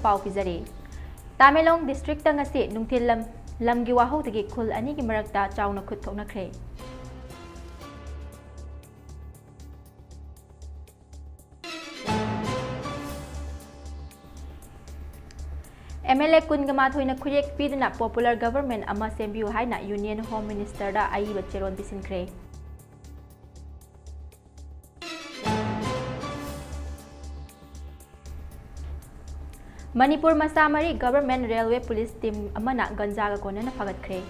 पाव पिजरे तामेलोंग district तंगसी नुंथिल लमगी वाहौदगी खुल अनि की मरकता चाउना खुद थोकनख्रे MLA Kungamathoi Kuyek Pidna Popular Government Ama Sembiu Haina Union Home Minister da Aiba Cheron Bisinkre. Manipur Masamari Government Railway Police Team Amana Gonzaga Konana Fagatkre.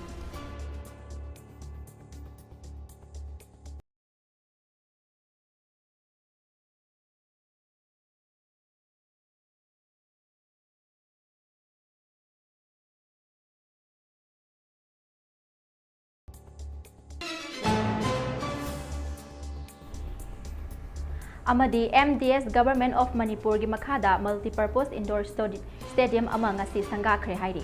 Amadi MDS Government of Manipur gi Makhada Multipurpose Indoor Stadium ama ngasi sangakhre hairi.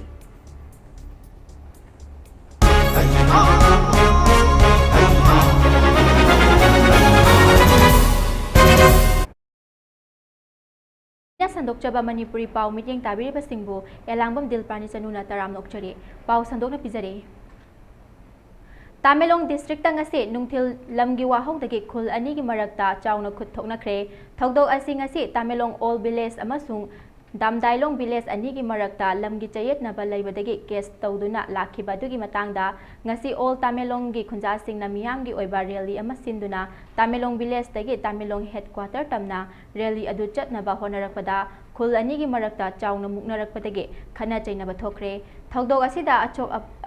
Sandokchaba Manipuri Pau meeting tabiri basingbu ELANGBAM DILPARANI CHANU taram nokchari Pau sandokna pizare. Tamelong district tangasi nungthil lamgi wahongdagi khul ani gi marakta chauna khut thoknakre thogdok asi ngasi Tamelong All Village amasung Damdailong Village ani gi marakta lamgi chayet na balaibadagi case tawduna lakhiba dugi matangda ngasi All Tamelong gi khunja singna miyam gi oiba rally ama sinduna Tamelong Village tagi Tamelong headquarter tamna rally adu chatna ba honarakpada khul ani gi marakta chauna muknarakpadagi khana chaina bathokre thogdok asida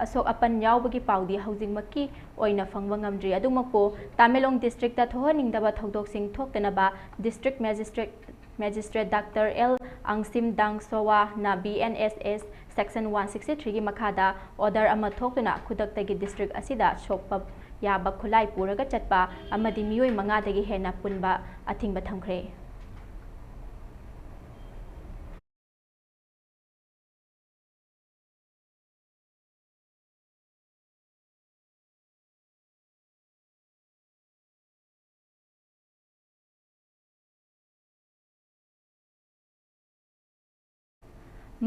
asok apan yawbagi paudi housing makki oina fangwa ngamdri adumako Tamelong district ta thohaningdaba thogdok sing thoktanaba district magistrate Dr. L Angsim Dang Sowa na BNSS section 163 gi makhada order ama thoktuna khudaktagi district asida shokpa yaba khulai puraga chatpa amadi miyoi manga dagi hena punba athingba thamkhre.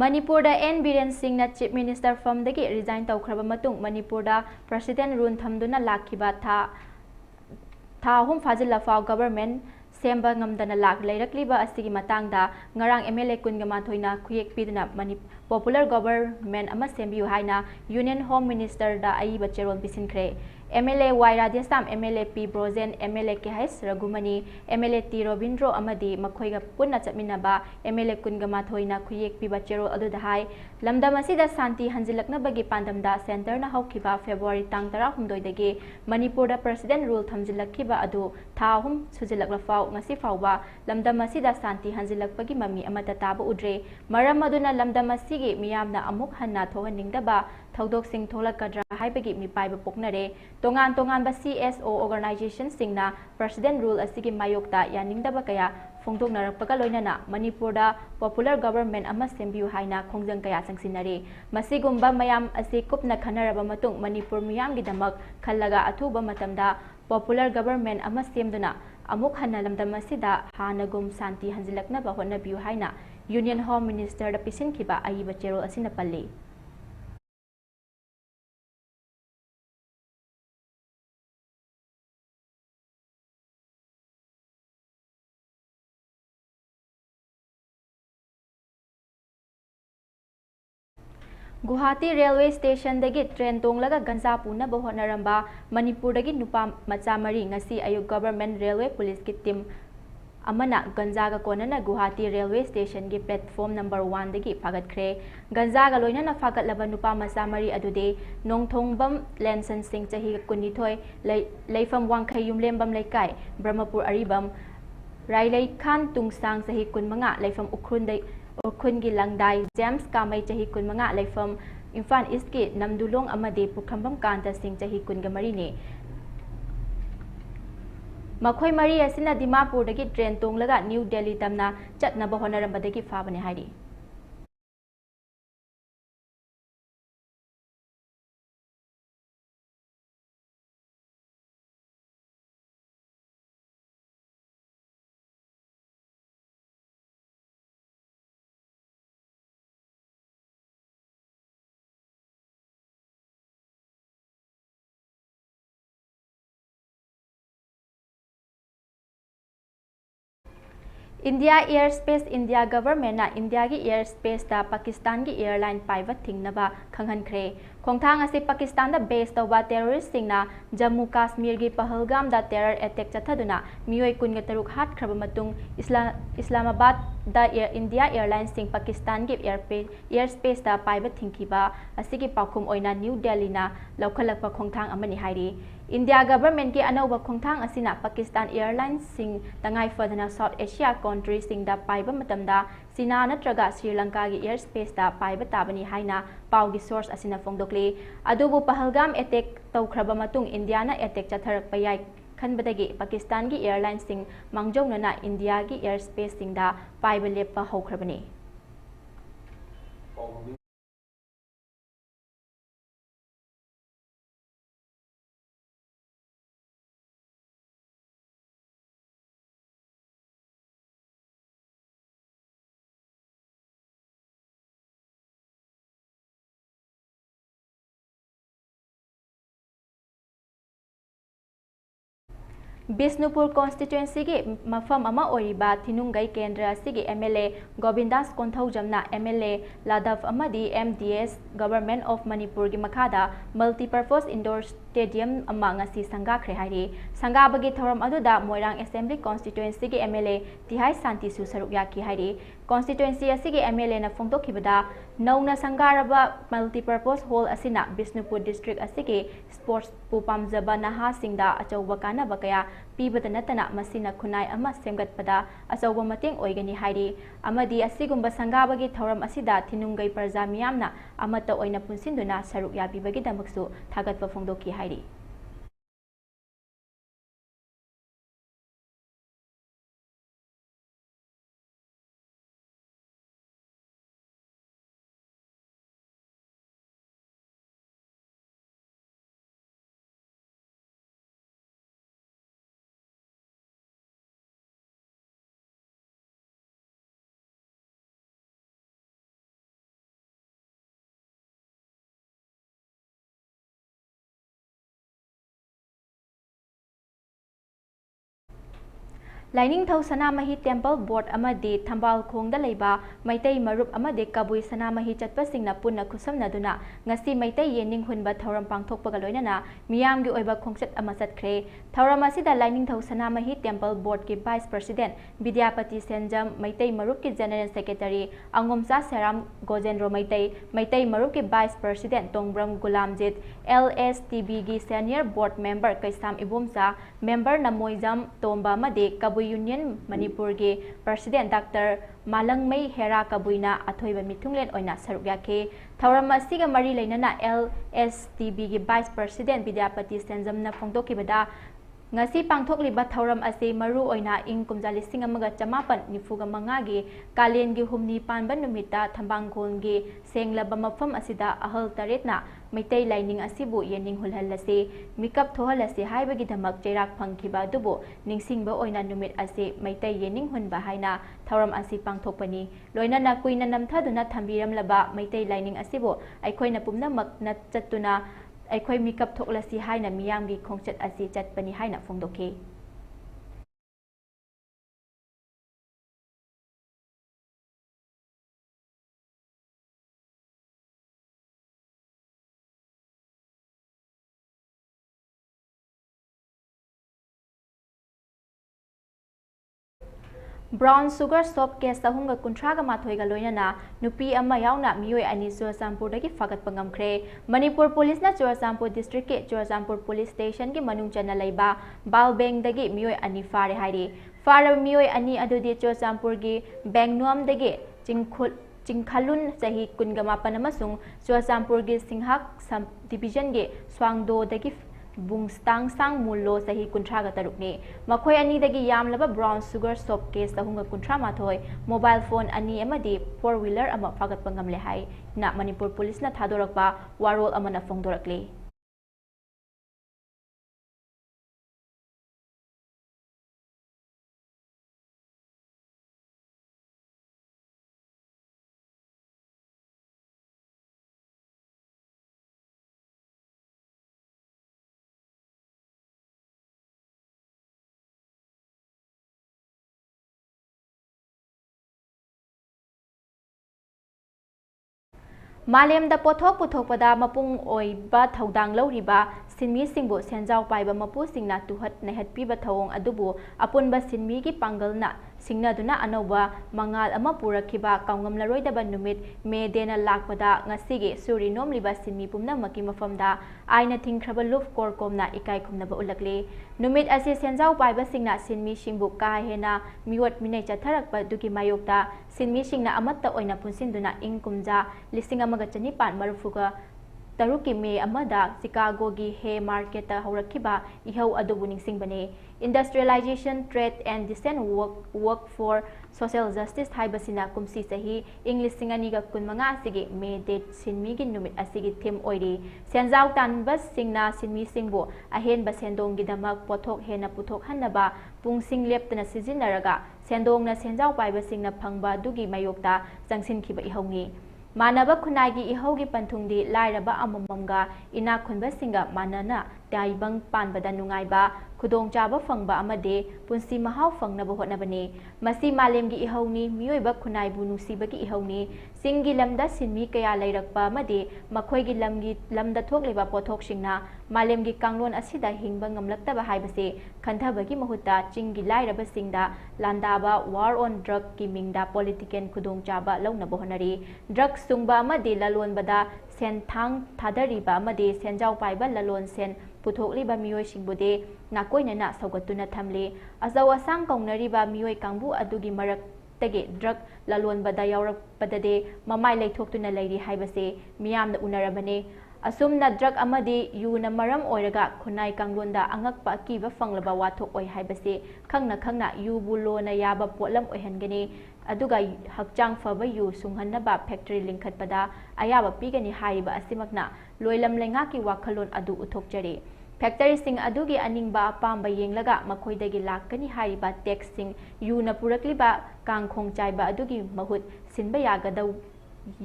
Manipur da N Biren Singh na Chief Minister from dagi resign tawkhraba matung Manipur da President Run thamduna lakhiba tha hum fazilla faw government semba ngamdana lak leirakliba asigi matangda ngarang MLA Kungamathoi na khuyek piduna Popular Government ama sembiu haina Union Home Minister da Aiba Cheron Bisinkre. MLA Y Radhyasam, MLA P Brozen, MLA KHS Ragumani, MLA T Robindro amadi makhoiga punna chatminaba MLA Kungamathoi na khuyek piba chero adudahai lamdam asida santi hanjilakna bagi pandamda center na haukiba February tang 16 dagi Manipur da President rule thamjilakhiba adu thahum sujilakla faw ngasi fawba lamdam asida santi hanjilakpagi mami amata taba udre maram aduna lamdam asigi miyamna amuk hanna thohaningdaba thogdok sing tholakadra haibagi mipaiba poknare tongan ba CSO organization singna President rule asigi mayokta yaningdaba kaya phongdoknarakpaga loinana Manipur da Popular Government ama sembiu haina khongjang kaya sangsinare masigumba mayam asi kupna khanaraba matung Manipur miyam gidamak khallaga athuba matamda Popular Government ama semduna amuk hanna lamdam asida hanagum santi hanjilakna ba honabiu haina Union Home Minister da pisinkiba aiba chero asina palli. Guwahati Railway Station dagi train tonglaga ganza puna bahonaramba Manipur dagi nupa machamari ngasi ayuk Government Railway Police ki team amana ganzaga konana Guwahati Railway Station gi platform number 1 dagi phagatkre ganzaga loinana phagatlaba nupa machamari adude nongthongbam Lenson Singh chahi kunithoi leifam wangkhai yumlembam laikai Brahmapur aribam Railai Khan Tungsang chahi kunmanga leifam Ukhun gi Langdai James Kamai chahi kun manga leifam Imphal East ki Namdulong amade Pukhambam Kanta Singh chahi kun gamari ne makhoi mari asina Dimapur dagi train tonglaga New Delhi tamna chatnaba honarambadagi fabane hairi. India Airspace India Government na India ki airspace da Pakistan ki airline paiva thingnaba khanghankhre khongthang ase Pakistan da base tawba terrorist singna Jammu Kashmir gi Pahalgam da terror attack chathaduna mioi kun taruk hat khraba matung Islamabad da India Airlines sing Pakistan gi airspace da paiva thingkiba asigi paukhum oina New Delhi na laukhalakpa khongthang amani hairi India government ki anauba khongthang asina Pakistan Airlines sing tangai fadana South Asia countries sing da paiba matamda Sina natraga Sri Lanka gi airspace da paiba tabani haina pau gi source asina fongdokli adubu Pahalgam attack tawkhraba matung India na attack chatharak payai khanbadagi Pakistan gi airlines sing mangjongna na India gi airspace sing da paiba leppa hokhrabani Bisnupur constituency gi mafam ama oriba Thinungai Kendra sigi MLA Govindas Konthaujamna MLA Ladaf amadi MDS Government of Manipur gi makhada multi-purpose indoor stadium ama ngasi sangakhre hairi sangabagi thoram aduda Moirang Assembly constituency gi MLA Tihai Santi su saruk yaki hairi constituency asigi MLA na phongdokhibada nauna sangaraba multi-purpose hall asina Bisnupur district asigi sports pupamjaba naha singda achauba kana bakaya pibada natana masina khunai ama semgatpada achauba mateng oigani hairi amadi asigumba sangabagi thoram asida Thinungai parja miyamna amata oina punsinduna saruk yabibagi damaksu thagatpa phongdoki hairi Lining Thau Sanamahi Temple Board amadi Thambal Khongda leiba Maitai Marup amadi Kabui Sanamahi chatpasingna punna khusamnaduna ngasi Maitai yening hunba thauram pangthokpaga loinana miyamgi oiba khongchat ama chatkre thauram asida Lining Thau Sanamahi Temple Board ki Vice President Vidyapati Senjam Maitai Marup ki General Secretary Angomsa Seram Gojendro Maitai Marup ki Vice President Tongbram Gulamjit LSTB gi Senior Board Member Kaisam Ibumsa Member Namoijam Tomba amadi Kabui Union Manipur gi President Dr. Malangmei Hera Kabuina athoiba mithunglen oina saruk yake thauram asiga mari leinana LSTB gi Vice President Vidyapati Senjamna phongdokibada ngasi pangthokliba thauram ase maru oina ing kumjalising amaga chamapan nifuga mangagi kalen gi humni panba numita thambangkhol gi senglaba mafam asida ahal taretna Maitai Lining asibu yening hulhalase mikap thohalase haibagi dhamak cheirak phangkhiba dubu ningsingba oina numit ase Maitai yening hunba haina thauram asi pangthokpani loinana kuina namthaduna thambiramlaba Maitai Lining asibu aikhoina pumnamak na chattuna aikhoi mikap thoklasi haina miyamgi khongchat asi chatpani haina phongdokhe Brown sugar soap case ahunga kuntraga mathoiga loinana nupi ama yauna mioi ani Churachampur dagi fagat pangamkhre Manipur police na Churachampur district ke Churachampur police station ki manung chana leiba Balbeng dagi mioi ani fare hairi fara mioi ani adudi Churachampur gi Bengnuam dagi Chingkhalun sahi kungamapan amasung Churachampur gi Singhak subdivision gi Swangdo dagi Bungstang sang mullo sahi kuntraga tarukni makhoi ani dagi yamlaba brown sugar soap case ahunga kuntra mathoi mobile phone ani amadi four wheeler ama fagat pangamle hai na Manipur police na thadorakpa warol amana phongdorakle Malemda pothok puthokpada mapung oiba thaudang lawriba sinmi singbu senjau paiba mapu singna tuhat nehat piba thawong adubu apunba sinmi gi pangalna singnaduna anoba mangal ama purakhiba kaungam numit me dena lakpada ngasigi surinom liba sinmi pumna maki mafamda aina thingkhraba luf CorCom na ikai khumnaba ulakle numit asi senjau paiba singna sinmi singbu ka hena miwat minai chatharakpa dugi mayokta sinmi singna amatta oina punsinduna ingkumja lising amaga chanipan marufuga Taruki May amada Chicago gi he market haurakhiba ihau adubu ningsingbane industrialization trade and decent work for social justice haibasina kumsi sahi English singaniga kunmanga sigi May date sinmi gi numit asigi theme oiri senjau tanbas singna sinmi singbo ahen ba sendong gi damak pothok hena puthok hanaba pungsing leptana sijinaraga sendongna senjau paiba singna phangba dugi mayokta jangsin khiba ihongi Manaba kunagi ihogi panthungdi lairaba amamamga ina khunba singa manana taibang panbada nungaiba khudong chaba fangba amade punsi mahau fangnaba hotnabani masi malemgi ihongni mioiba kunai bu nusibagi ihongni singi lamda sinmi kaya lairakpa amade makhoigi lamda thokleba pothok singna malemgi kanglon asida hingba ngamlaktaba haibase khandhabagi mahutta chingi lairaba singda landaba war on drug ki mingda political khudong chaba launaba honari drug sungba amade lalonbada sen thang thadariba amade senjau paiba lalon sen puthokliba mioi singbude nakoinana saugatuna thamle azawa sang kaungnariba mioi kangbu adugi marak tege drug lalonbada yaurakpadade mamai leithoktuna leiri haibase miyamna unarabane asumna drug amadi yuna maram oiraga khunai kanglonda angakpa akiba fanglaba wathok oi haibase khangna yubu lona yaba potlam oihangani aduga hakchang faba yu sunghanaba factory linkhatpada ayaba pigani haiba asimakna loilam lenga ki wakhalon adu uthokjare factory sing adugi aningba apamba yenglaga makhoidagi lakani haiba tax sing yuna purakliba kangkhong chaiba adugi mahut sinba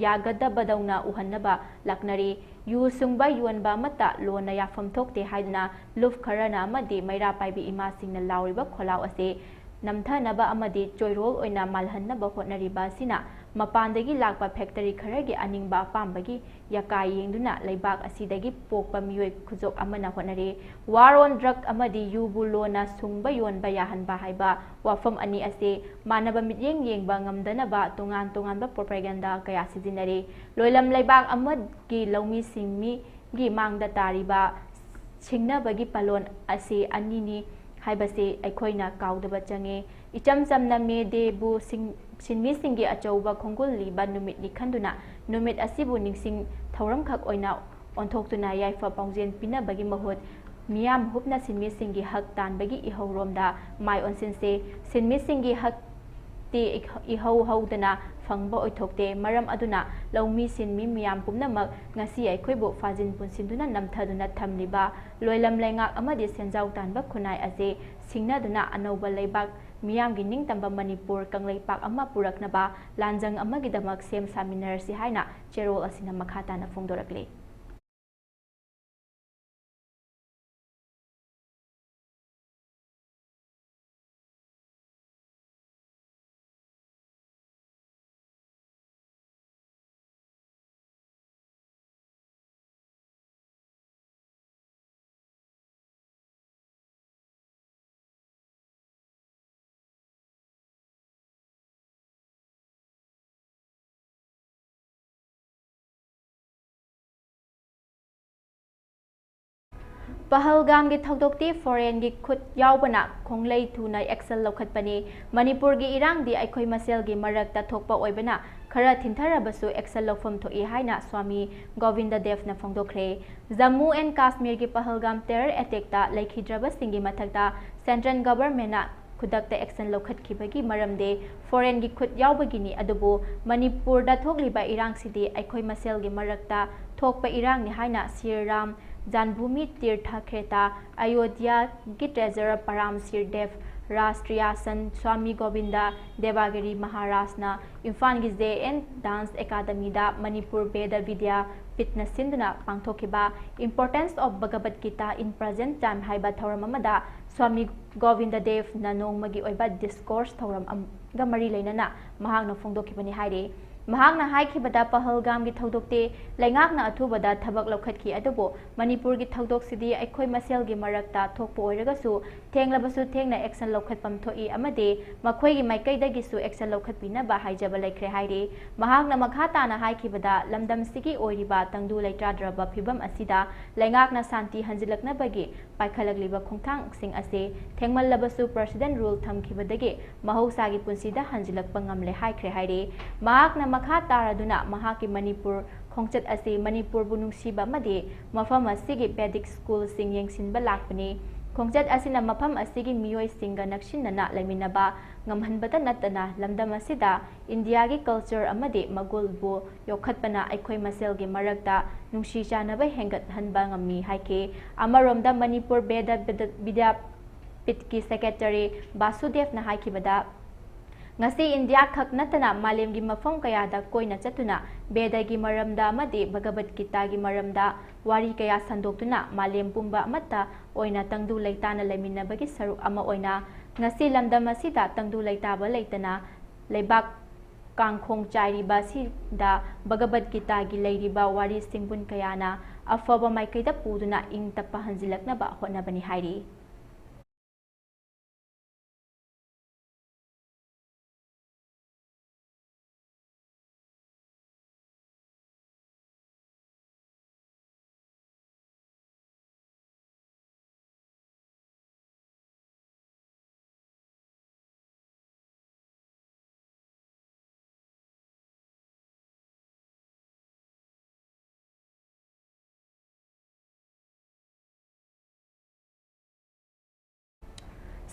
yagadabadawna uhannaba laknari yu sungba yuanba mata lona yafam thokte haidna luf kharana amadi maira paibi ima singna lauriba kholaw ase namthanaba amadi choirol oina malhannaba hotnariba sina mapandagi lakpa factory kharagi aningba pambagi yakai yengduna leibak asidagi pokpa mioi khujok amana hotnari war on drug amadi yubu lona sungba yonba yahanba haiba wafam ani ase manaba mityeng yengba ngamdanaba tongan propaganda kaya sijinare loilam leibak amagi laumi singmi gi mangda tariba singnabagi palon ase anini haibase aikhoina kaudaba change icham chamna me debu sinmi singi achauba khongul liba numit ni khanduna numit asibu ningsing thauram khak oina onthoktuna yaifa paungjen pinabagi mahut miyam hupna sinmi singi hak tanbagi ihoromda mai onsinse sinmi singi hak ti ihauhaudana fangba oithokte maram aduna laumi sinmi miyam pumnamak ngasi aikhoibu fajin punsinduna namthaduna thamliba loilam lengak amadi senjau tanba khunai ase singnaduna anoba leibak miyamgi ningtamba Manipur kangleipak ama puraknaba lanjang amagidamak sem saminarsi haina cherol asina makhatana fongdorakle Pahalgam gi thogdokti foreign gi khut yaubana khonglei thuna excel lokhatpani Manipur gi irang di aikhoi masel gi marakta thokpa oibana khara thintarabasu excel lokfam thoi haina Swami Govinda Dev na phongdokre Jammu and Kashmir gi Pahalgam terror attack ta laikhidraba singi mathakta central government na khudakta action lokhatkibagi maramde foreign gi khut yaubagini adubu Manipur da thogliba irang sidi aikhoi masel gi marakta thokpa irang ni haina Sriram Janbhumi Tirtha Kheta Ayodhya ki Treasurer Param Sir Dev Rashtriya San Swami Govinda Devagiri Maharajna Imphal gi JN Dance Academy da Manipur Veda Vidya Fitness Sinduna Pangthokiba Importance of Bhagavad Gita in Present Time haiba thoram amada Swami Govinda Dev na nongmagi oiba discourse thoram ga mari leinana mahakna phongdokibani haire महांगना हाइखिबदा Pahalgam की थौदोक्ते लेंगाकना अथुबदा थबक लौखटखि अदुबो मणिपुर की थौदोक्सिदि अखोय मसेल की मरक्ता थोकपो ओइरगसु थेंगलबसु थेंगना action लौखटपम थोई अमदे मखोय की माइकैदगिसु action लौखटपिनबा हाइजबा लेख्रे हाइरे महांगना मखा ताना हाइखिबदा लमदमसिगी ओइरिबा तंगदु लेत्राद्रबा फिबम असिदा लेंगाकना शांति हंजिलकनबगी पाइखलगलिबा खोंथांगसिंग असे थेंगमल्लबसु president rule थमखिबदगी महौसागी पुंसिदा हंजिलकपा ngamle हाइख्रे हाइरे महाकना मखा तारादुना महाकी मणिपुर खोंचत असे मणिपुर बुनुंगसिबा मदे मफम असिगी बेदिक स्कूल सिंग येंगसिनबा लाकपने खोंचत असिना मफम असिगी मियोय सिंगा नक्सिनना लेमिनबा ngamhanbata natana lamdam asida india gi culture amade magulbu yokhatpana aikhoi masel gi marakta nungsi chanaba hengat hanba ngami haike amaromda manipur beda bidya pitki secretary basudev na haikibada ngasi india khak natana malem gi mafam kaya da koina chatuna beda gi maramda amade bhagavad gita gi maramda wari kaya sandoktuna malem pumba amata oina tangdu leitana leminabagi saru ama oina ngasi lamdam asida tangdu leitaba leitana leibak kangkhong chairiba sida bhagavad gita gi leiriba wari singbun kayana afaba maikaida puduna ing tappa hanjilaknaba honabani hairi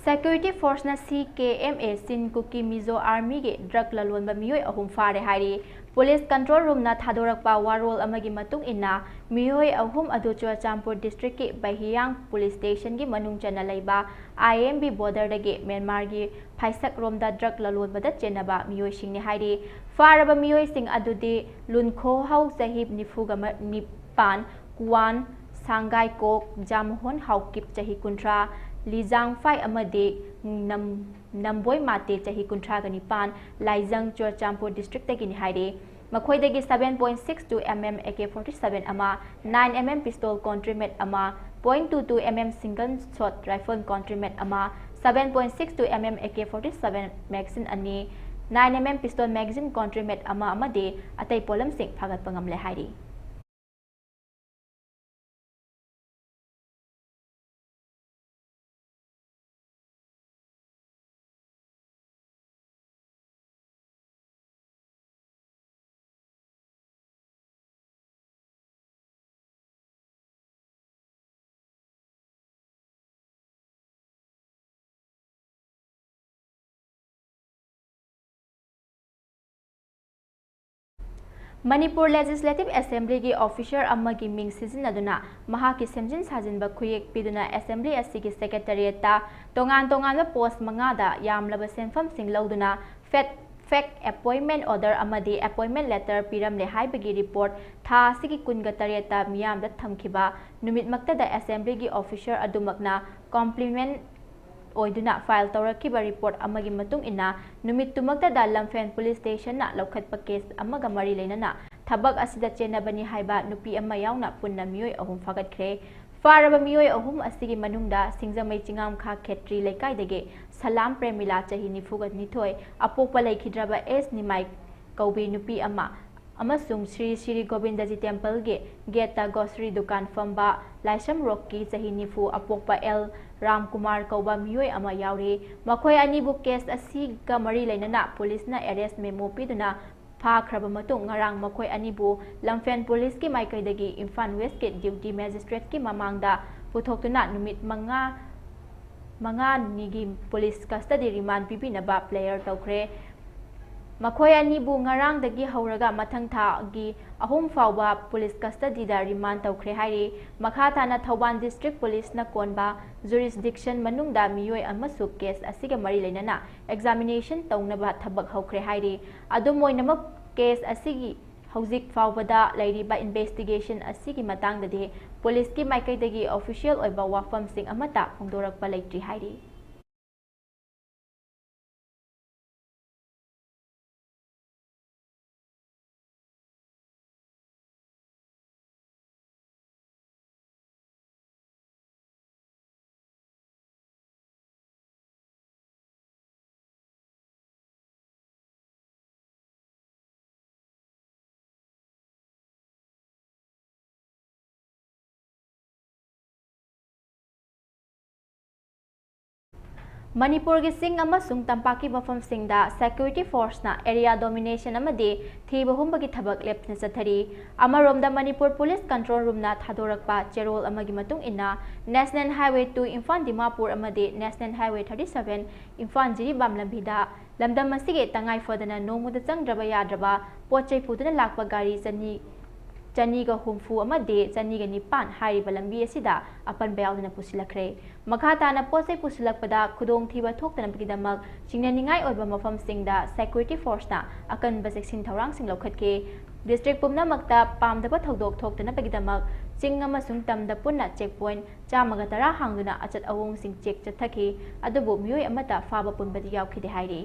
Security Force na CKMA Sin Kuki Mizo Army ge drug lalon ba miyoy ahum fare hari Police Control Room na thadorakpa warol amagi matung inna miyoy ahum adu Chuachampur District ki Bahiyang Police Station gi manung chana laiba IMB border dagi Myanmar gi Phaisak rom da drug lalon ba da chenaba miyoy sing ni hari faraba miyoy sing adu di Lunkho Hau Sahib Nifuga Nipan Kuan Sangai Kok Jamhon Haukip Chahi Kuntra Lijang Fai Amade Namboy Mate Chahi Kuntra Ganipan Laizang Chuachampur District Tagin Haide Makoidagi 7.62 mm AK-47 ama 9 mm pistol contramet ama 0.22 mm single shot rifle contramet ama 7.62 mm AK-47 magazine ani 9 mm pistol magazine contramet ama amade atai polam sing phagat pangamle haide Manipur Legislative Assembly gi officer amagi ming sizinaduna mahaki semjin sajinba khuyek piduna assembly asigi secretariat ta tongan post mangada yamlaba senfam sing lauduna fact appointment order amadi appointment letter piramle haibagi report tha sigi kunga tariata miyamda thamkhiba numit makta da assembly gi officer adumakna compliment oiduna file tawrakiba report amagi matung ina numit tumakta da lamfen police station na lokhatpa case amaga mari leinana thabak asida chenabani haiba nupi ama yauna punna miyoi ahum fagatkhre faraba miyoi ahum asigi manungda singjamai chingam kha khetri lekai dege salam premila chahi nifuga nithoi apokpa laikhidraba s nimai kaubi nupi ama amasung Sri Govindaji Temple ge geta grocery dukan famba Laisam Rocky chahi nifu apokpa L Ram Kumar kauba miyoi ama yauri makhoi anibu case asi ga mari leinana police na arrest memo piduna phakraba matung ngarang makhoi anibu lamfen police ki maikaidagi Imphal West ke duty magistrate ki mamangda puthokuna numit manga nigi police custody remand pibinaba player tawkhre makhoi anibu ngarang dagi hauraga mathang tha gi ahum fawba police custody da remand tawkhre hairi makha thana Thauban district police na konba jurisdiction manungda miyoi amasu case asiga mari leinana examination tawnaba thabak haukhre hairi adumoinama case asigi hauzik fawbada lairiba investigation asigi matangdade police ki maikaidagi official oiba wafam sing amata phongdorakpa leitri hairi Manipur gi sing amasung tampaki mafam singda security force na area domination amadi thiba humbagi thabak lepna chathari amaromda Manipur police control room na thadorakpa cherol amagi matung inna National Highway 2 Imphal Dimapur amadi National Highway 37 Imphal Jiribam lambida lamdam masige tangai fodana nomuda changdraba yadraba pochai puduna lakpa gari chaniga humfu amade chaniga nipan hariba lambi asida apan bayalna pusilakre makhatana posai pusilakpada khudong thiba thoktana bidamak chingnaningai oiba mafam singda security force na akan baseksin thorang sing lokhatke district pumna makta pamdaba thodok thoktana bidamak ching amasung tamda punna checkpoint chamaga tara hangduna achat awong sing check chathaki adubu miyoi amata faba punbadi yawkhide hairi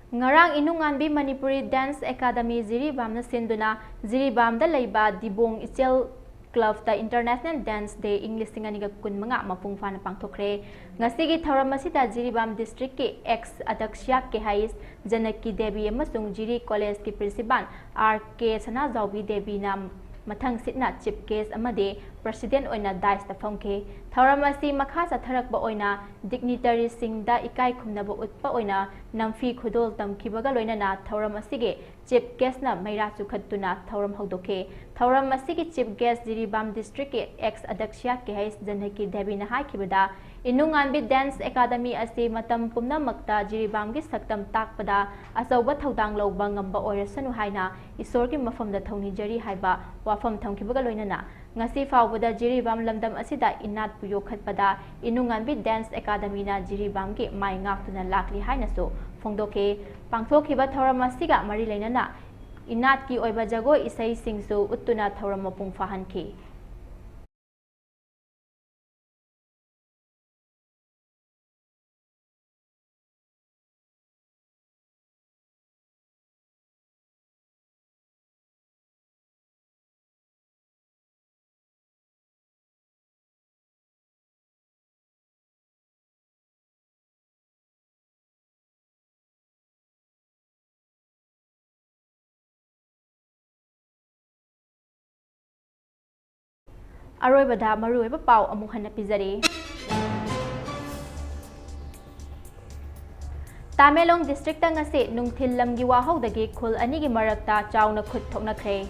Ngarang inunganbi Manipuri Dance Academy Jiribam na sinduna Jiribam da laiba Dibong Ichel Club ta International Dance Day English singaniga kun mga mapungfa na pangthokre ngasigi thoram masita Jiribam district ke ex adaksya ke hais Janaki Devi amasung Jiri College ki principal RK Sana Zawbi Devi na mathang sitna chief case amade president oina dais ta phongke thoram asi makha satharak ba oina dignitary singda ikai khumnaba utpa oina namfi khudol tamkibaga loina na thoram asige chief guest na maira chukhatuna thoram haudoke thoram asige chief guest Jiribam district ke ex adaksya ke hais Janaki Devi na haikibada inunganbi dance academy asi matam pumna makta Jiribam gi saktam takpada asauba thodang lawba ngamba oirasanu haina isor gi mafamda thongni jari haiba wafam thongkibaga loinana ngasi fawbada Jiribam lamdam asida inat puyo khatpada inunganbi dance academy na Jiribam gi mai ngaktuna lakli haina so phongdoke pangthokhiba thoram asiga mari leinana inat ki oiba jago isai singsu uttuna thoram mapung fahanki Aroibada maruiba pau amuk hana pizari Tamelong district ta ngase nungthil lamgi wahawdagi khul anigi marakta chawna khut thoknakhre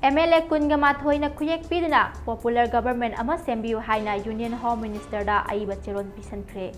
MLA kunga mathoi na khuyek piduna popular government ama sembiu haina Union Home Minister da aiba cheron pisankhre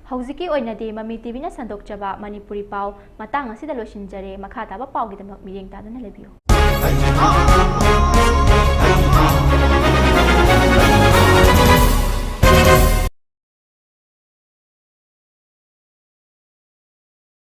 Hauziki oinadi Mami TV na sandokjaba Manipuri pau matang asida losinjare makha taba pau gidamak mireng taduna lebiyo